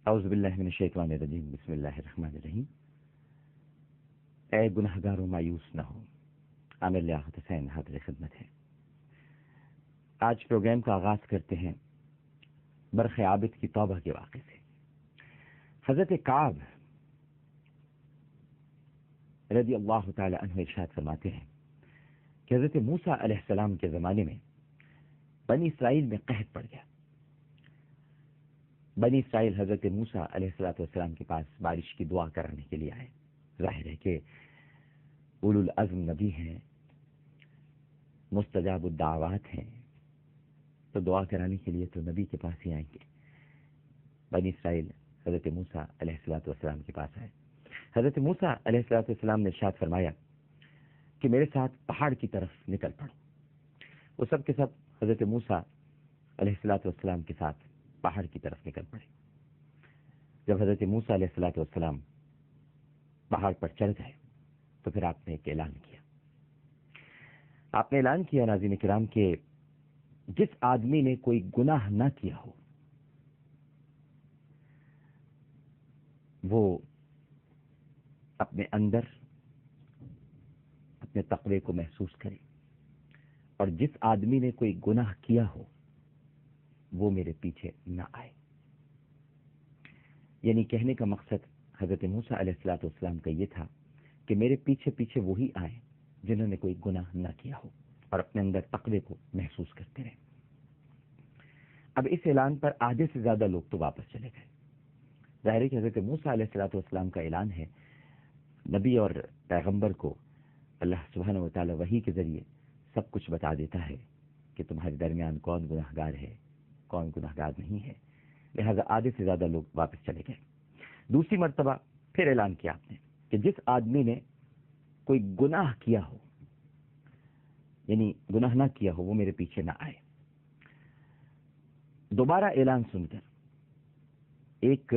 اعوذ باللہ من الشیطان الرجیم، بسم اللہ الرحمن الرحیم۔ اے گناہگاروں مایوس نہ ہو، عامر لیاقت حسین حاضر خدمت ہے۔ آج پروگرام کا آغاز کرتے ہیں برخ عابد کی توبہ کے واقعے سے۔ حضرت کعب رضی اللہ تعالی عنہ ارشاد فرماتے ہیں کہ حضرت موسیٰ علیہ السلام کے زمانے میں بنی اسرائیل میں قحط پڑ گیا۔ بنی اسرائیل حضرت موسیٰ علیہ السلام کے پاس بارش کی دعا کرانے کے لیے آئے۔ ظاہر ہے کہ اولو العزم نبی ہیں، مستجاب الدعوات ہیں، تو دعا کرانے کے لیے تو نبی کے پاس ہی آئیں گے۔ بنی اسرائیل حضرت موسیٰ علیہ السلام کے پاس آئے۔ حضرت موسیٰ علیہ السلام نے ارشاد فرمایا کہ میرے ساتھ پہاڑ کی طرف نکل پڑو۔ وہ سب کے سب حضرت موسیٰ علیہ السلام کے ساتھ پہاڑ کی طرف نکل پڑے۔ جب حضرت موسیٰ علیہ السلام پہاڑ پر چڑھ گئے تو پھر آپ نے ایک اعلان کیا۔ آپ نے اعلان کیا ناظرین کرام کہ جس آدمی نے کوئی گناہ نہ کیا ہو وہ اپنے اندر اپنے تقوی کو محسوس کرے، اور جس آدمی نے کوئی گناہ کیا ہو وہ میرے پیچھے نہ آئے۔ یعنی کہنے کا مقصد حضرت موسیٰ علیہ السلام کا یہ تھا کہ میرے پیچھے پیچھے وہی آئے جنہوں نے کوئی گناہ نہ کیا ہو اور اپنے اندر تقوی کو محسوس کرتے رہے۔ اب اس اعلان پر آدھے سے زیادہ لوگ تو واپس چلے گئے۔ ظاہر ہے کہ حضرت موسیٰ علیہ السلام کا اعلان ہے، نبی اور پیغمبر کو اللہ سبحانہ و تعالی وحی کے ذریعے سب کچھ بتا دیتا ہے کہ تمہارے درمیان کون گناہگار ہے، کون گناہگار نہیں ہے، لہذا آدھے سے زیادہ لوگ واپس چلے گئے۔ دوسری مرتبہ پھر اعلان کیا آپ نے کہ جس آدمی نے کوئی گناہ کیا ہو، یعنی گناہ نہ کیا ہو، وہ میرے پیچھے نہ آئے۔ دوبارہ اعلان سن کر ایک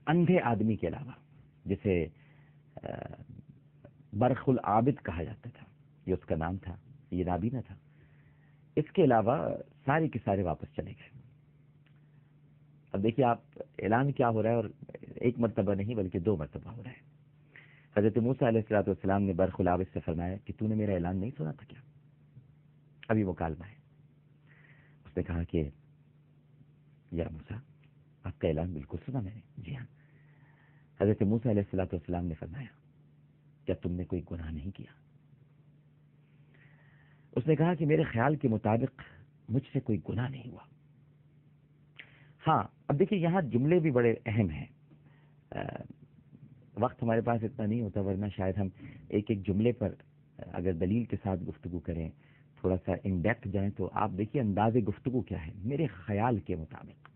اندھے آدمی کے علاوہ، جسے برخ العابد کہا جاتا تھا، یہ اس کا نام تھا، یہ نابینا تھا، اس کے علاوہ سارے کے سارے واپس چلے گئے۔ اب دیکھیے آپ، اعلان کیا ہو رہا ہے، اور ایک مرتبہ نہیں بلکہ دو مرتبہ ہو رہا ہے۔ حضرت موسیٰ علیہ السلام نے برخ العابد سے فرمایا کہ تو نے میرا اعلان نہیں سنا تھا کیا؟ ابھی مکالمہ ہے۔ اس نے کہا کہ یا موسیٰ، آپ کا اعلان بالکل سنا میں نے۔ جی ہاں۔ حضرت موسیٰ علیہ السلام نے فرمایا کیا تم نے کوئی گناہ نہیں کیا؟ اس نے کہا کہ میرے خیال کے مطابق مجھ سے کوئی گناہ نہیں ہوا۔ ہاں، اب دیکھیے یہاں جملے بھی بڑے اہم ہیں۔ وقت ہمارے پاس اتنا نہیں ہوتا، ورنہ شاید ہم ایک ایک جملے پر اگر دلیل کے ساتھ گفتگو کریں، تھوڑا سا ان ڈیپتھ جائیں، تو آپ دیکھیے انداز گفتگو کیا ہے، میرے خیال کے مطابق،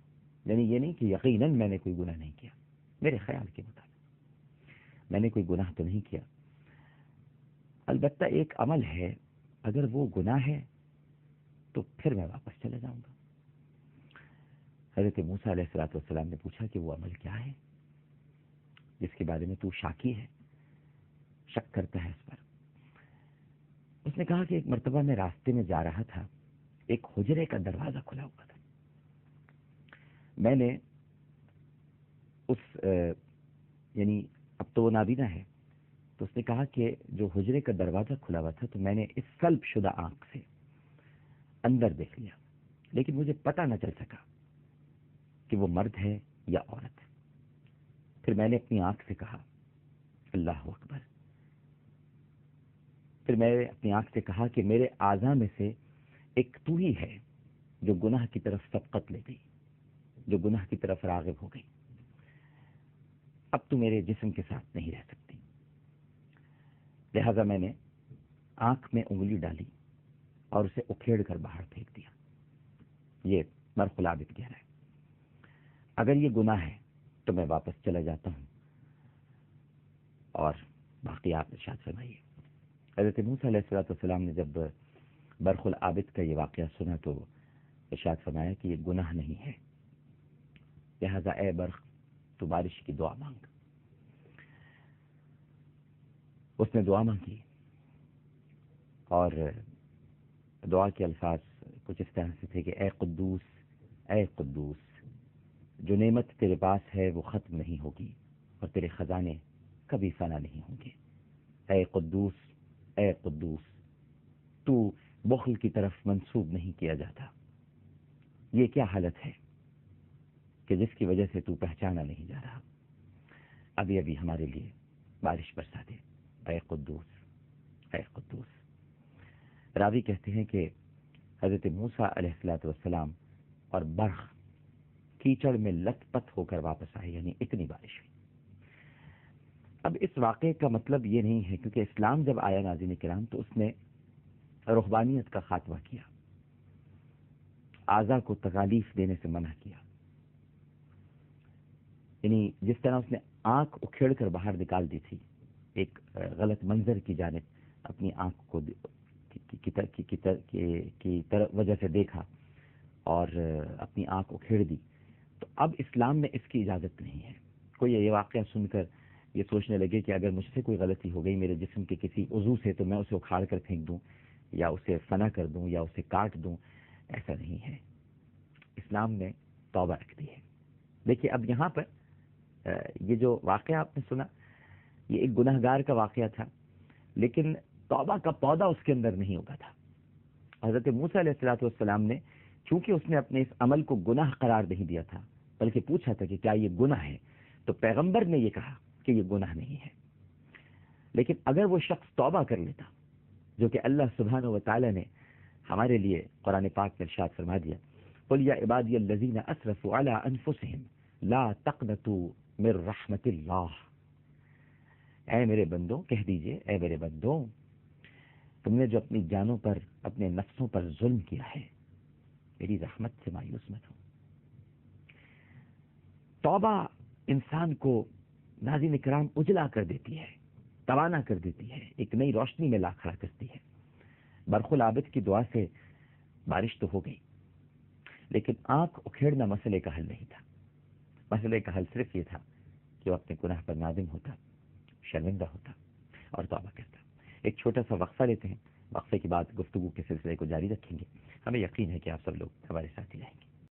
یعنی یہ نہیں کہ یقیناً میں نے کوئی گناہ نہیں کیا، میرے خیال کے مطابق میں نے کوئی گناہ تو نہیں کیا۔ البتہ ایک عمل ہے، اگر وہ گناہ ہے تو پھر میں واپس چلے جاؤں گا۔ حضرت موسیٰ علیہ السلام نے پوچھا کہ وہ عمل کیا ہے جس کے بارے میں تو شاکی ہے، شک کرتا ہے اس پر؟ اس نے کہا کہ ایک مرتبہ میں راستے میں جا رہا تھا، ایک حجرے کا دروازہ کھلا ہوا تھا، میں نے یعنی اب تو وہ نابینا ہے، تو اس نے کہا کہ جو حجرے کا دروازہ کھلا ہوا تھا تو میں نے اس سلب شدہ آنکھ سے اندر دیکھ لیا، لیکن مجھے پتہ نہ چل سکا کہ وہ مرد ہے یا عورت ہے۔ پھر میں نے اپنی آنکھ سے کہا اللہ اکبر۔ پھر میں نے اپنی آنکھ سے کہا کہ میرے اعضاء میں سے ایک تو ہی ہے جو گناہ کی طرف سبقت لے گئی، جو گناہ کی طرف راغب ہو گئی، اب تو میرے جسم کے ساتھ نہیں رہ سکتی۔ لہذا میں نے آنکھ میں انگلی ڈالی اور اسے اکھیڑ کر باہر پھینک دیا۔ یہ برخ العابد کہہ رہا ہے، اگر یہ گناہ ہے تو میں واپس چلا جاتا ہوں، اور باقی آپ ارشاد فرمائیے۔ حضرت موسیٰ علیہ السلام نے جب برخ العابد کا یہ واقعہ سنا تو ارشاد فرمایا کہ یہ گناہ نہیں ہے، لہذا اے برخ تو بارش کی دعا مانگ۔ اس نے دعا مانگی، اور دعا کے الفاظ کچھ اس طرح سے تھے کہ اے قدوس، اے قدوس، جو نعمت تیرے پاس ہے وہ ختم نہیں ہوگی اور تیرے خزانے کبھی فنا نہیں ہوں گے۔ اے قدوس، اے قدوس، تو بخل کی طرف منسوب نہیں کیا جاتا۔ یہ کیا حالت ہے کہ جس کی وجہ سے تو پہچانا نہیں جا رہا؟ ابھی ابھی ہمارے لیے بارش برسا دے، اے قدوس، اے قدوس۔ راوی کہتے ہیں کہ حضرت موسیٰ علیہ السلام اور برق کیچڑ میں لت پت ہو کر واپس آئے، یعنی اتنی بارش ہوئی۔ اب اس واقعے کا مطلب یہ نہیں ہے، کیونکہ اسلام جب آیا ناظرین کرام تو اس نے رہبانیت کا خاتمہ کیا، اعضا کو تکالیف دینے سے منع کیا، یعنی جس طرح اس نے آنکھ اکھیڑ کر باہر نکال دی تھی، ایک غلط منظر کی جانب اپنی آنکھ کو کی وجہ سے دیکھا اور اپنی آنکھ اکھیڑ دی، تو اب اسلام میں اس کی اجازت نہیں ہے۔ کوئی یہ واقعہ سن کر یہ سوچنے لگے کہ اگر مجھ سے کوئی غلطی ہو گئی میرے جسم کے کسی عضو سے تو میں اسے اکھاڑ کر پھینک دوں یا اسے فنا کر دوں یا اسے کاٹ دوں، ایسا نہیں ہے۔ اسلام نے توبہ رکھ دی ہے۔ دیکھیے اب یہاں پر یہ جو واقعہ آپ نے سنا یہ ایک گناہ گار کا واقعہ تھا، لیکن توبہ کا پودا اس کے اندر نہیں اگا تھا۔ حضرت موسیٰ علیہ السلام نے چونکہ اس نے اپنے اس عمل کو گناہ قرار نہیں دیا تھا بلکہ پوچھا تھا کہ کیا یہ گناہ ہے، تو پیغمبر نے یہ کہا کہ یہ گناہ نہیں ہے۔ لیکن اگر وہ شخص توبہ کر لیتا، جو کہ اللہ سبحانہ و تعالی نے ہمارے لیے قرآن پاک میں ارشاد فرما دیا، قل یا عبادی الذین اسرفوا علی انفسہم لا تقنطوا من رحمت اللہ، اے میرے بندوں، کہہ دیجئے اے میرے بندوں، تم نے جو اپنی جانوں پر اپنے نفسوں پر ظلم کیا ہے، میری رحمت سے مایوس مت ہو۔ توبہ انسان کو ناظرین کرام اجلا کر دیتی ہے، توانا کر دیتی ہے، ایک نئی روشنی میں لا کھڑا کرتی ہے۔ برق العابد کی دعا سے بارش تو ہو گئی، لیکن آنکھ اکھیڑنا مسئلے کا حل نہیں تھا۔ مسئلے کا حل صرف یہ تھا کہ وہ اپنے گناہ پر نادم ہوتا، شرمندہ ہوتا اور توبہ کرتا۔ ایک چھوٹا سا وقفہ لیتے ہیں، وقفے کے بعد گفتگو کے سلسلے کو جاری رکھیں گے۔ ہمیں یقین ہے کہ آپ سب لوگ ہمارے ساتھ ہی رہیں گے۔